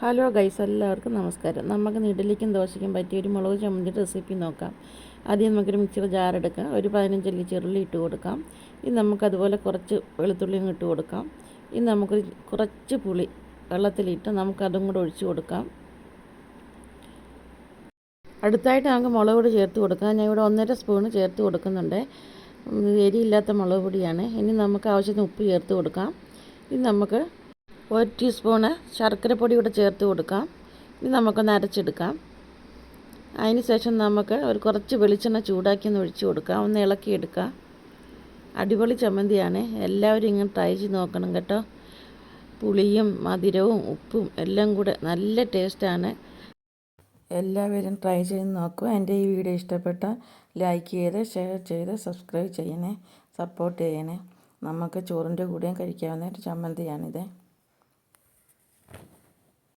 Hello guys, എല്ലാവർക്കും നമസ്കാരം. നമുക്ക് ഇഡ്ഡലിക്കും ദോശയ്ക്കും പറ്റിയ ഒരു മുളക് ചമ്മന്തിയുടെ റെസിപ്പി നോക്കാം. ആദ്യം നമുക്കൊരു മിക്സിയുടെ ജാർ എടുക്കാം. ഒരു 15 അല്ലി ചെറുള്ളി ഇട്ട് കൊടുക്കാം. ഇനി നമുക്കതുപോലെ കുറച്ച് വെളുത്തുള്ളിയും ഇട്ട് കൊടുക്കാം. ഇനി നമുക്ക് കുറച്ച് പുളി വെള്ളത്തിലിട്ട് നമുക്കതും കൂടെ ഒഴിച്ച് കൊടുക്കാം. അടുത്തായിട്ട് നമുക്ക് മുളക് പൊടി ചേർത്ത് കൊടുക്കാം. ഞാൻ ഇവിടെ 1.5 സ്പൂൺ ചേർത്ത് കൊടുക്കുന്നുണ്ട്. എരിയില്ലാത്ത മുളക് പൊടിയാണ്. ഇനി നമുക്ക് ആവശ്യത്തിന് ഉപ്പ് ചേർത്ത് കൊടുക്കാം. ഇനി നമുക്ക് 1 ടീസ്പൂണ് ശർക്കരപ്പൊടി കൂടെ ചേർത്ത് കൊടുക്കാം. ഇനി നമുക്കൊന്ന് അരച്ചെടുക്കാം. അതിന് ശേഷം നമുക്ക് കുറച്ച് വെളിച്ചെണ്ണ ചൂടാക്കി ഒന്ന് ഒഴിച്ച് കൊടുക്കാം. ഒന്ന് ഇളക്കിയെടുക്കാം. അടിപൊളി ചമ്മന്തിയാണ്. എല്ലാവരും ഇങ്ങനെ ട്രൈ ചെയ്ത് നോക്കണം കേട്ടോ. പുളിയും മധുരവും ഉപ്പും എല്ലാം കൂടെ നല്ല ടേസ്റ്റാണ്. എല്ലാവരും ട്രൈ ചെയ്ത് നോക്കുക. എൻ്റെ ഈ വീഡിയോ ഇഷ്ടപ്പെട്ടാൽ ലൈക്ക് ചെയ്ത് ഷെയർ ചെയ്ത് സബ്സ്ക്രൈബ് ചെയ്യണേ, സപ്പോർട്ട് ചെയ്യണേ. നമുക്ക് ചോറിൻ്റെ കൂടെയും കഴിക്കാവുന്ന ഒരു ചമ്മന്തിയാണിത്.